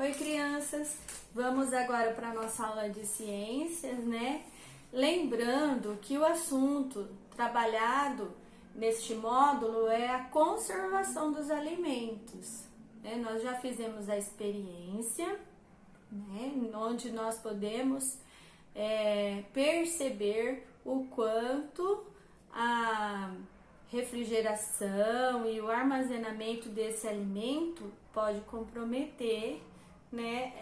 Oi, crianças! Vamos agora para a nossa aula de ciências, né? Lembrando que o assunto trabalhado neste módulo é a conservação dos alimentos, né? Nós já fizemos a experiência, né? Onde nós podemos perceber o quanto a refrigeração e o armazenamento desse alimento pode comprometer, né,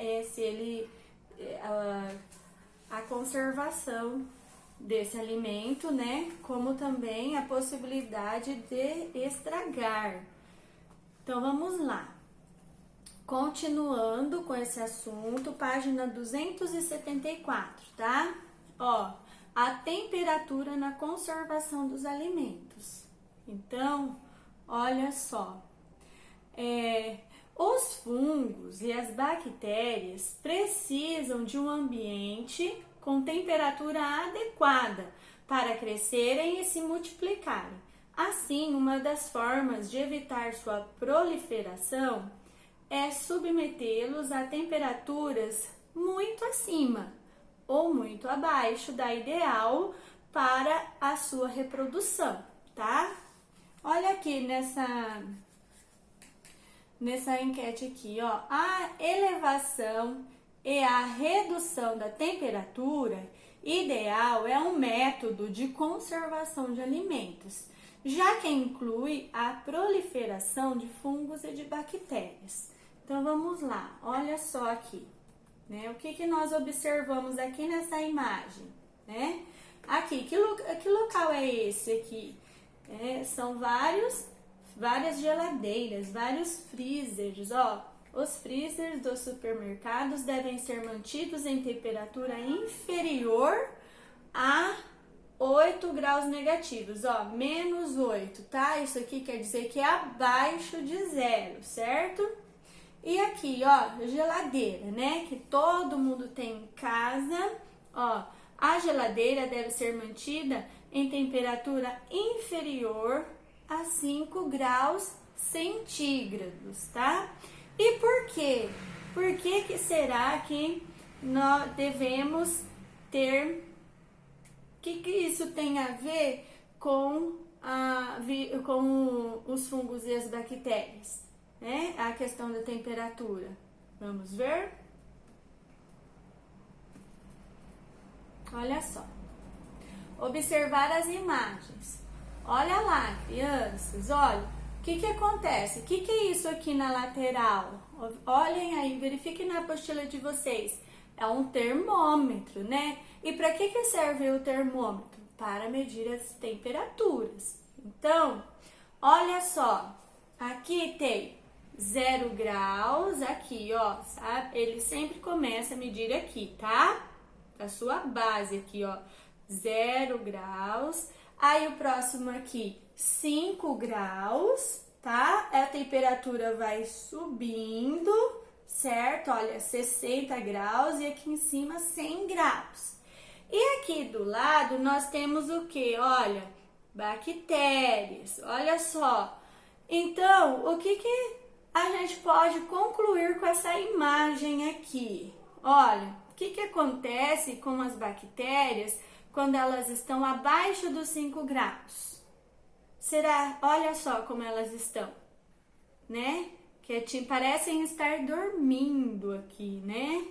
a conservação desse alimento, né, como também a possibilidade de estragar. Então vamos lá. Continuando com esse assunto, página 274, tá? Ó, a temperatura na conservação dos alimentos. Então, olha só, os fungos e as bactérias precisam de um ambiente com temperatura adequada para crescerem e se multiplicarem. Assim, uma das formas de evitar sua proliferação é submetê-los a temperaturas muito acima ou muito abaixo da ideal para a sua reprodução, tá? Olha aqui nessa enquete aqui, ó, a elevação e a redução da temperatura ideal é um método de conservação de alimentos, já que inclui a proliferação de fungos e de bactérias. Então vamos lá, olha só aqui, né? O que nós observamos aqui nessa imagem, né? Aqui, que local é esse aqui? São várias geladeiras, vários freezers, ó. Os freezers dos supermercados devem ser mantidos em temperatura inferior a 8 graus negativos, ó, menos 8, tá? Isso aqui quer dizer que é abaixo de zero, certo? E aqui, ó, geladeira, né? Que todo mundo tem em casa, ó. A geladeira deve ser mantida em temperatura inferior a 5 graus centígrados, tá? E por quê? Por que será que nós devemos ter... O que isso tem a ver com os fungos e as bactérias, né? A questão da temperatura. Vamos ver? Olha só. Observar as imagens. Olha lá, crianças, olha. O que acontece? O que é isso aqui na lateral? Olhem aí, verifiquem na apostila de vocês. É um termômetro, né? E para que serve o termômetro? Para medir as temperaturas. Então, olha só. Aqui tem 0 graus, aqui, ó. Sabe? Ele sempre começa a medir aqui, tá? A sua base aqui, ó. 0 graus. Aí o próximo aqui, 5 graus, tá? A temperatura vai subindo, certo? Olha, 60 graus e aqui em cima 100 graus. E aqui do lado nós temos o que? Olha, bactérias, olha só. Então, o que a gente pode concluir com essa imagem aqui? Olha, o que acontece com as bactérias quando elas estão abaixo dos 5 graus? Olha só como elas estão, né? Que parecem estar dormindo aqui, né?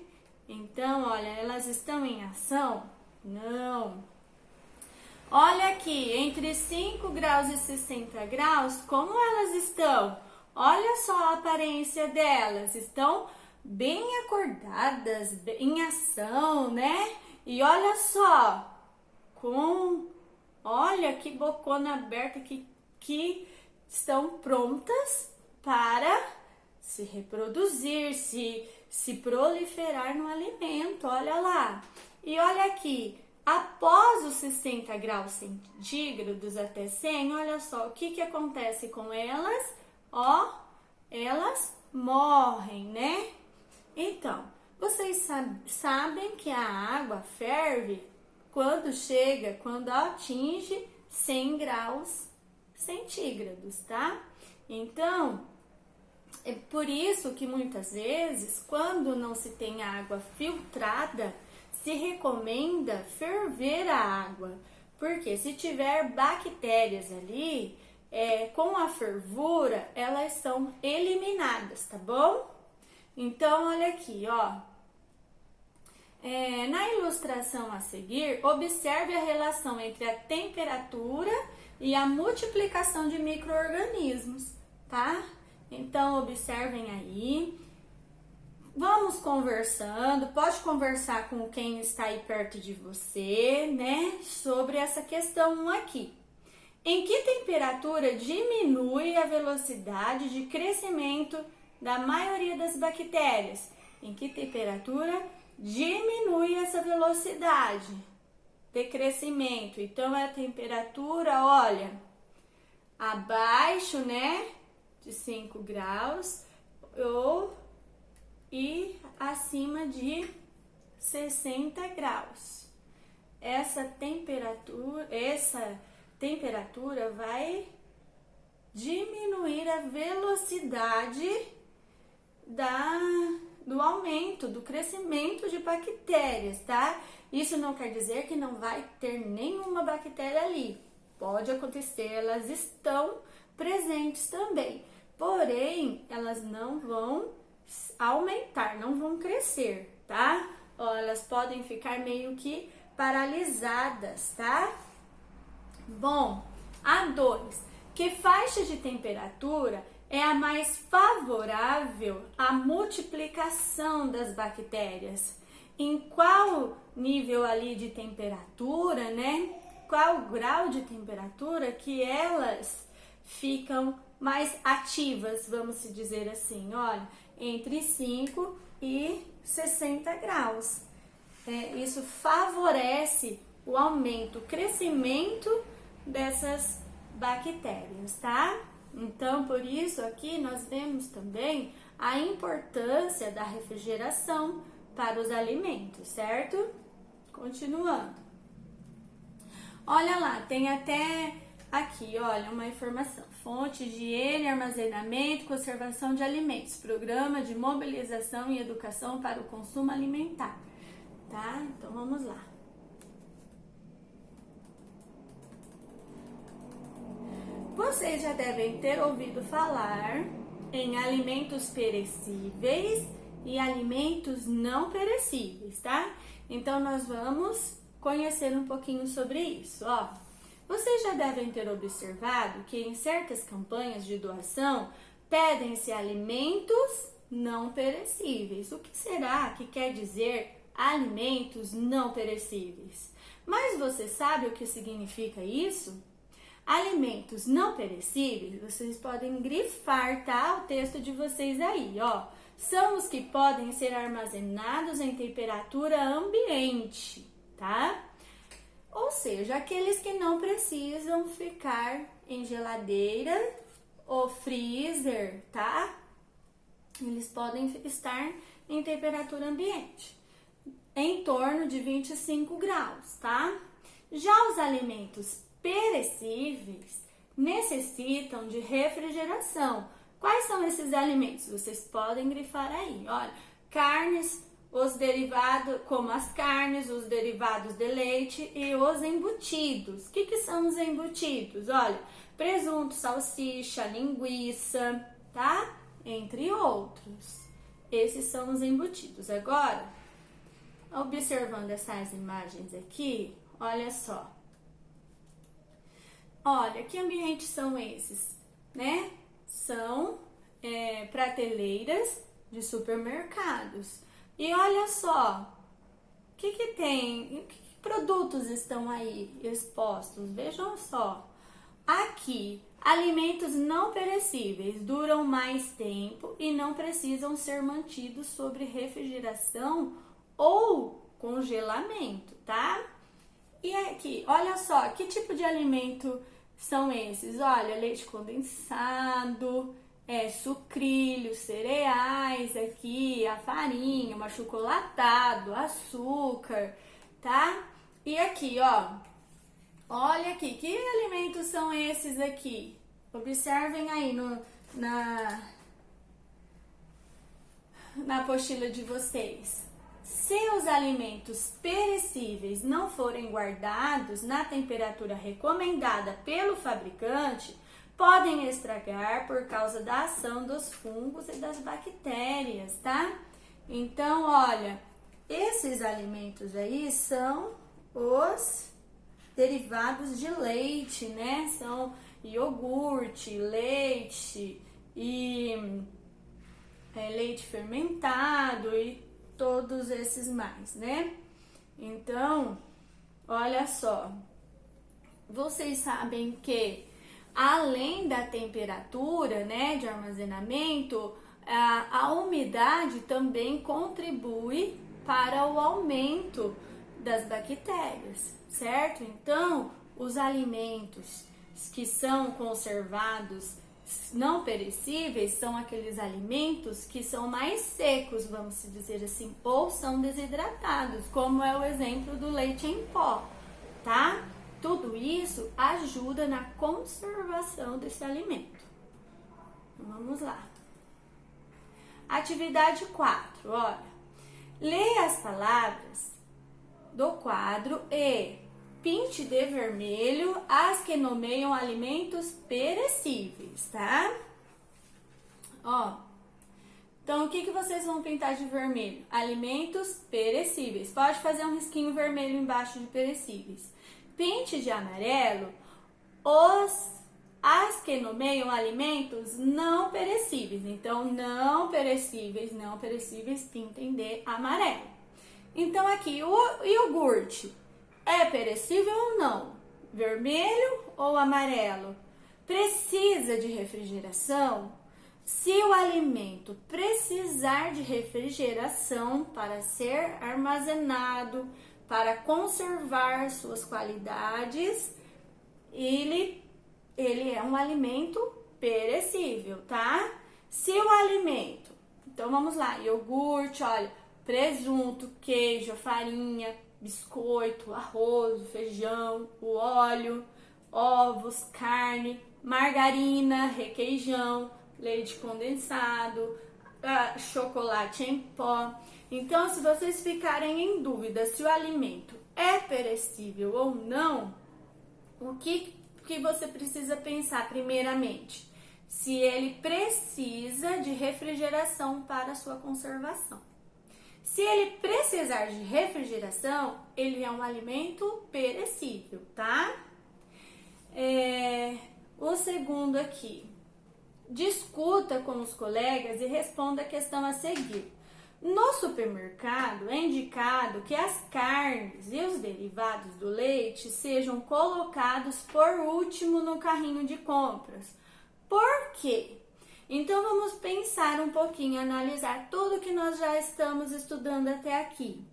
Então, olha, elas estão em ação? Não. Olha aqui, entre 5 graus e 60 graus, como elas estão? Olha só a aparência delas, estão bem acordadas, em ação, né? E olha só, olha que bocona aberta que estão prontas para se reproduzir, se proliferar no alimento, olha lá. E olha aqui, após os 60 graus centígrados até 100, olha só o que acontece com elas, ó, elas morrem, né? Então, vocês sabem que a água ferve quando atinge 100 graus centígrados, tá? Então, É por isso que muitas vezes, quando não se tem água filtrada, se recomenda ferver a água, porque se tiver bactérias ali, com a fervura, elas são eliminadas, tá bom? Então, olha aqui, ó. Na ilustração a seguir, observe a relação entre a temperatura e a multiplicação de micro-organismos, tá? Então, observem aí. Vamos conversando, pode conversar com quem está aí perto de você, né? Sobre essa questão aqui. Em que temperatura diminui a velocidade de crescimento da maioria das bactérias? Em que temperatura diminui essa velocidade de crescimento? Então, é a temperatura, olha, abaixo, né, de 5 graus e acima de 60 graus. Essa temperatura vai diminuir a velocidade do aumento, do crescimento de bactérias, tá? Isso não quer dizer que não vai ter nenhuma bactéria ali. Pode acontecer, elas estão presentes também. Porém, elas não vão aumentar, não vão crescer, tá? Ó, elas podem ficar meio que paralisadas, tá? Bom, a 2. Que faixa de temperatura é a mais favorável à multiplicação das bactérias? Em qual nível ali de temperatura, né? Qual grau de temperatura que elas ficam mais ativas, vamos dizer assim, olha, entre 5 e 60 graus. Isso favorece o aumento, o crescimento dessas bactérias, tá? Então, por isso aqui nós vemos também a importância da refrigeração para os alimentos, certo? Continuando. Olha lá, tem até aqui, olha, uma informação. Fonte, higiene, armazenamento, conservação de alimentos. Programa de mobilização e educação para o consumo alimentar. Tá? Então, vamos lá. Vocês já devem ter ouvido falar em alimentos perecíveis e alimentos não perecíveis, tá? Então, nós vamos conhecer um pouquinho sobre isso, ó. Vocês já devem ter observado que em certas campanhas de doação pedem-se alimentos não perecíveis. O que será que quer dizer alimentos não perecíveis? Mas você sabe o que significa isso? Alimentos não perecíveis, vocês podem grifar, tá? O texto de vocês aí, ó. São os que podem ser armazenados em temperatura ambiente, tá? Ou seja, aqueles que não precisam ficar em geladeira ou freezer, tá? Eles podem estar em temperatura ambiente, em torno de 25 graus, tá? Já os alimentos perecíveis necessitam de refrigeração. Quais são esses alimentos? Vocês podem grifar aí, olha, carnes, os derivados, como as carnes, os derivados de leite e os embutidos. O que são os embutidos? Olha, presunto, salsicha, linguiça, tá? Entre outros. Esses são os embutidos. Agora, observando essas imagens aqui, olha só. Olha, que ambientes são esses, né? São prateleiras de supermercados. E olha só, o que tem? Que produtos estão aí expostos? Vejam só. Aqui, alimentos não perecíveis duram mais tempo e não precisam ser mantidos sob refrigeração ou congelamento, tá? E aqui, olha só, que tipo de alimento são esses? Olha, leite condensado, sucrilhos, cereais aqui, a farinha, o achocolatado, açúcar, tá? E aqui, ó, olha aqui, que alimentos são esses aqui? Observem aí na apostila de vocês. Se os alimentos perecíveis não forem guardados na temperatura recomendada pelo fabricante, podem estragar por causa da ação dos fungos e das bactérias, tá? Então, olha, esses alimentos aí são os derivados de leite, né? São iogurte, leite e leite fermentado e todos esses mais, né? Então, olha só, vocês sabem que além da temperatura, né, de armazenamento, a umidade também contribui para o aumento das bactérias, certo? Então, os alimentos que são conservados não perecíveis são aqueles alimentos que são mais secos, vamos dizer assim, ou são desidratados, como é o exemplo do leite em pó, tá? Tudo isso ajuda na conservação desse alimento. Vamos lá. Atividade 4, olha. Leia as palavras do quadro e pinte de vermelho as que nomeiam alimentos perecíveis, tá? Ó, então o que vocês vão pintar de vermelho? Alimentos perecíveis. Pode fazer um risquinho vermelho embaixo de perecíveis. Pinte de amarelo as que nomeiam alimentos não perecíveis. Então, não perecíveis, pintem de amarelo. Então, aqui, o iogurte é perecível ou não? Vermelho ou amarelo? Precisa de refrigeração? Se o alimento precisar de refrigeração para ser armazenado, para conservar suas qualidades, ele é um alimento perecível, tá? Se o alimento, então vamos lá, iogurte, olha, presunto, queijo, farinha, biscoito, arroz, feijão, o óleo, ovos, carne, margarina, requeijão, leite condensado, chocolate em pó. Então, se vocês ficarem em dúvida se o alimento é perecível ou não, o que você precisa pensar primeiramente? Se ele precisa de refrigeração para sua conservação. Se ele precisar de refrigeração, ele é um alimento perecível, tá? O segundo aqui. Discuta com os colegas e responda a questão a seguir. No supermercado é indicado que as carnes e os derivados do leite sejam colocados por último no carrinho de compras. Por quê? Então vamos pensar um pouquinho, analisar tudo que nós já estamos estudando até aqui.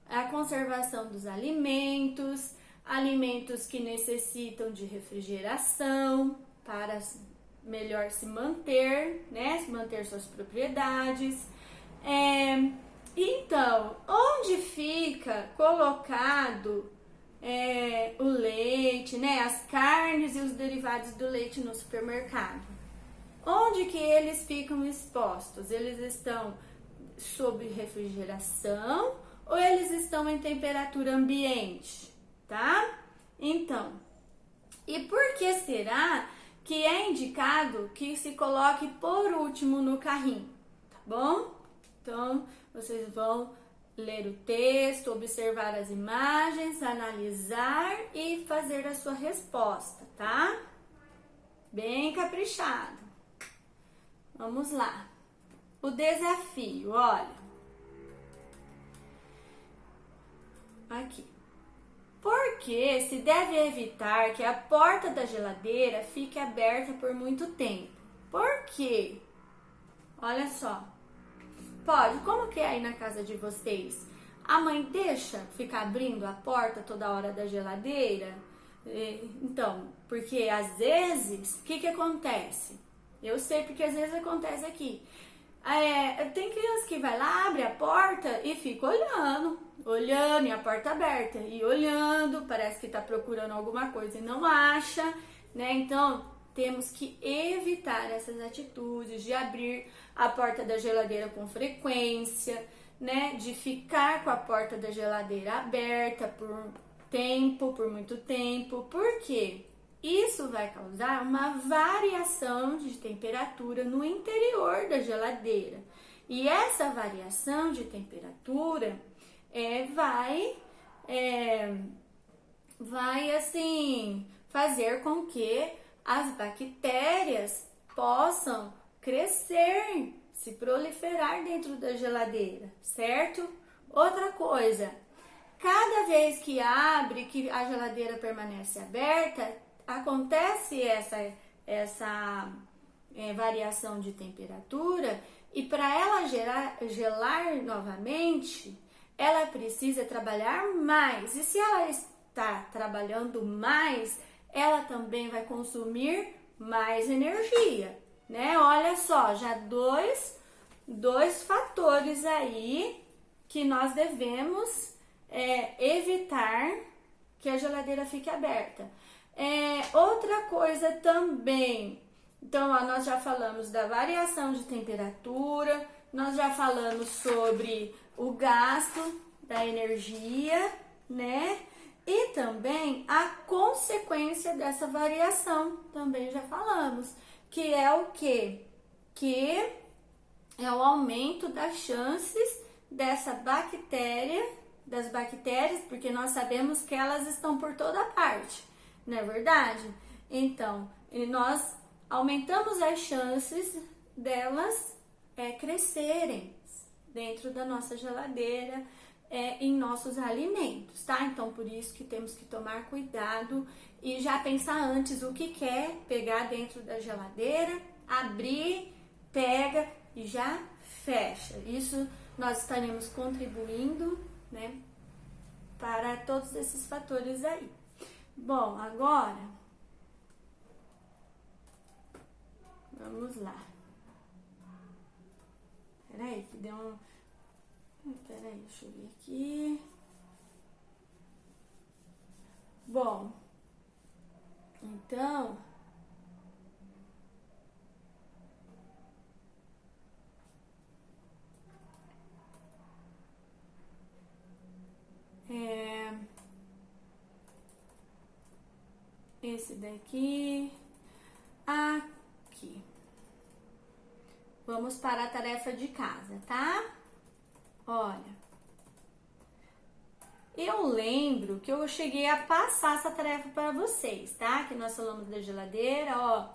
A conservação dos alimentos, alimentos que necessitam de refrigeração para melhor se manter, né? Se manter suas propriedades. Então, onde fica colocado o leite, né? As carnes e os derivados do leite no supermercado? Onde que eles ficam expostos? Eles estão sob refrigeração ou eles estão em temperatura ambiente, tá? Então, e por que será que é indicado que se coloque por último no carrinho, tá bom? Então, vocês vão ler o texto, observar as imagens, analisar e fazer a sua resposta, tá? Bem caprichado. Vamos lá. O desafio, olha. Aqui. Por que se deve evitar que a porta da geladeira fique aberta por muito tempo? Por quê? Olha só. Pode, como que é aí na casa de vocês? A mãe deixa ficar abrindo a porta toda hora da geladeira? Então, porque às vezes, o que acontece? Eu sei porque às vezes acontece aqui. Tem criança que vai lá, abre a porta e fica olhando e a porta aberta. E olhando, parece que tá procurando alguma coisa e não acha, né? Então, temos que evitar essas atitudes de abrir a porta da geladeira com frequência, né? De ficar com a porta da geladeira aberta por muito tempo. Por quê? Isso vai causar uma variação de temperatura no interior da geladeira. E essa variação de temperatura vai assim fazer com que as bactérias possam crescer, se proliferar dentro da geladeira, certo? Outra coisa, cada vez que abre, que a geladeira permanece aberta, acontece essa variação de temperatura, e para ela gelar novamente, ela precisa trabalhar mais. E se ela está trabalhando mais, ela também vai consumir mais energia, né? Olha só, já dois fatores aí que nós devemos evitar que a geladeira fique aberta. Outra coisa também, então nós já falamos da variação de temperatura, nós já falamos sobre o gasto da energia, né? E também a consequência dessa variação, também já falamos, que é o quê? Que é o aumento das chances das bactérias, porque nós sabemos que elas estão por toda parte, não é verdade? Então, nós aumentamos as chances delas crescerem dentro da nossa geladeira, em nossos alimentos, tá? Então, por isso que temos que tomar cuidado e já pensar antes o que quer pegar dentro da geladeira, abrir, pega e já fecha. Isso nós estaremos contribuindo, né, para todos esses fatores aí. Bom, agora vamos lá. Peraí, que deu um... Peraí, deixa eu ver aqui. Bom, então... esse daqui... Aqui. Vamos para a tarefa de casa, tá? Olha, eu lembro que eu cheguei a passar essa tarefa para vocês, tá? Que nós falamos da geladeira, ó.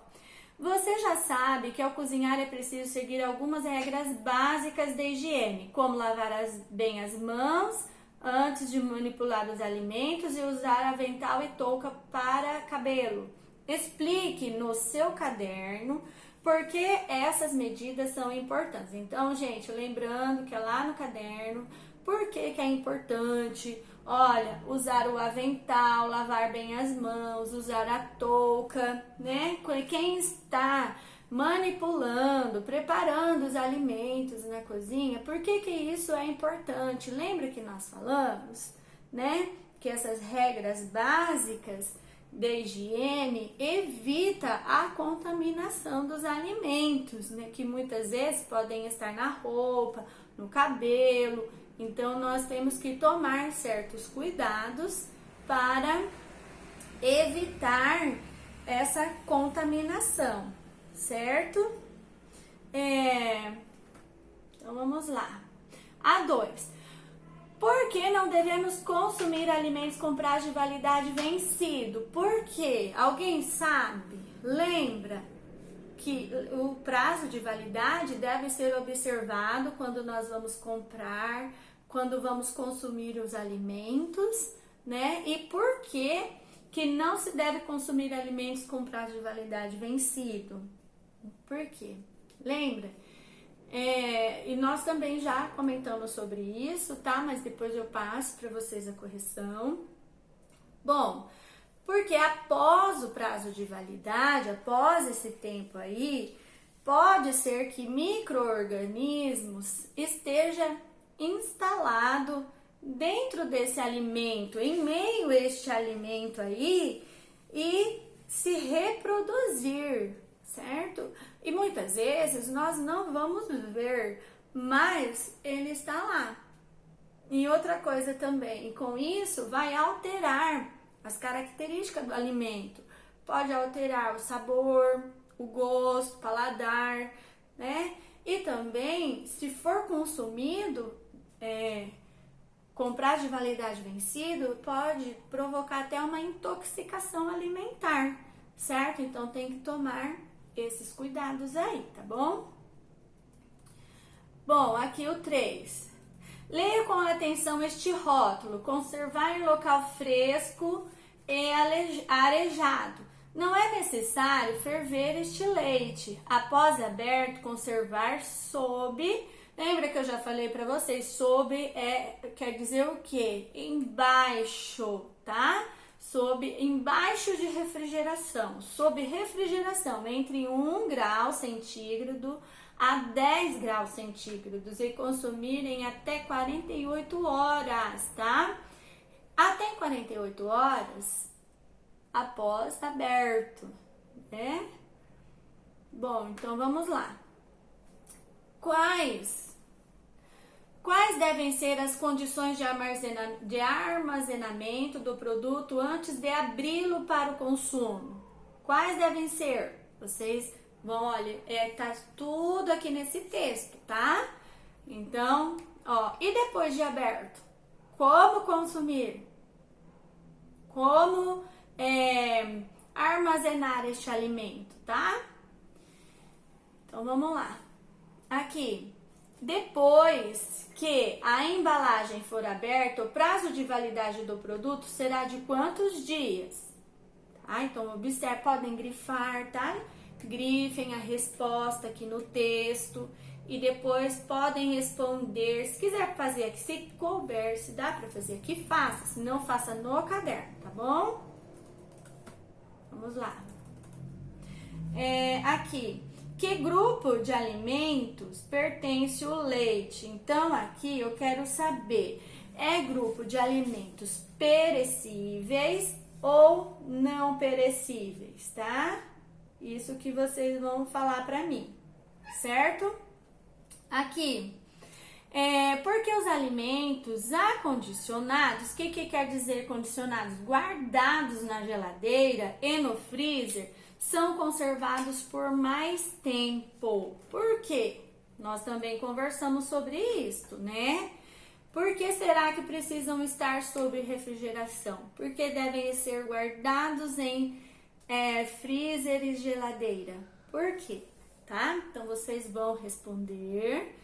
Você já sabe que ao cozinhar é preciso seguir algumas regras básicas de higiene, como lavar bem as mãos antes de manipular os alimentos e usar avental e touca para cabelo. Explique no seu caderno por que essas medidas são importantes. Então, gente, lembrando que é lá no caderno, por que é importante, olha, usar o avental, lavar bem as mãos, usar a touca, né? Quem está manipulando, preparando os alimentos na cozinha, por que isso é importante? Lembra que nós falamos, né? Que essas regras básicas de higiene evita a contaminação dos alimentos, né, que muitas vezes podem estar na roupa, no cabelo. Então nós temos que tomar certos cuidados para evitar essa contaminação, certo? Então vamos lá. A2. Por que não devemos consumir alimentos com prazo de validade vencido? Por quê? Alguém sabe? Lembra que o prazo de validade deve ser observado quando nós vamos comprar, quando vamos consumir os alimentos, né? E por que não se deve consumir alimentos com prazo de validade vencido? Por quê? Lembra? E nós também já comentamos sobre isso, tá? Mas depois eu passo para vocês a correção. Bom, porque após o prazo de validade, após esse tempo aí, pode ser que micro-organismos esteja instalado dentro desse alimento, em meio a este alimento aí, e se reproduzir, certo? E muitas vezes nós não vamos ver, mas ele está lá. E outra coisa também, com isso vai alterar as características do alimento. Pode alterar o sabor, o gosto, o paladar, né? E também, se for consumido, com prazo de validade vencido, pode provocar até uma intoxicação alimentar, certo? Então tem que tomar esses cuidados aí, tá bom? Bom, aqui o 3. Leia com atenção este rótulo: conservar em local fresco e arejado. Não é necessário ferver este leite. Após aberto, conservar sob... Lembra que eu já falei para vocês? Sob quer dizer o quê? Embaixo, tá? Embaixo de refrigeração. Sob refrigeração, entre 1 grau centígrado a 10 graus centígrados e consumirem até 48 horas, tá? Até 48 horas após aberto, né? Bom, então vamos lá. Quais devem ser as condições de armazenamento do produto antes de abri-lo para o consumo? Quais devem ser? Vocês vão, olha, tá tudo aqui nesse texto, tá? Então, ó, e depois de aberto? Como consumir? Como armazenar este alimento, tá? Então, vamos lá. Aqui, depois que a embalagem for aberta, o prazo de validade do produto será de quantos dias? Tá? Então, observe, podem grifar, tá? Grifem a resposta aqui no texto e depois podem responder. Se quiser fazer aqui, se couber, se dá para fazer aqui, faça. Se não, faça no caderno, tá bom? Vamos lá. Aqui, que grupo de alimentos pertence o leite? Então, aqui eu quero saber, é grupo de alimentos perecíveis ou não perecíveis, tá? Isso que vocês vão falar para mim, certo? Aqui, porque os alimentos acondicionados, o que quer dizer condicionados? Guardados na geladeira e no freezer, são conservados por mais tempo. Por quê? Nós também conversamos sobre isso, né? Por que será que precisam estar sob refrigeração? Porque devem ser guardados em freezer e geladeira. Por quê? Tá? Então, vocês vão responder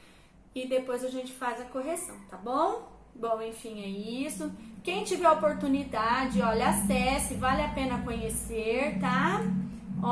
e depois a gente faz a correção, tá bom? Bom, enfim, é isso. Quem tiver oportunidade, olha, acesse, vale a pena conhecer, tá?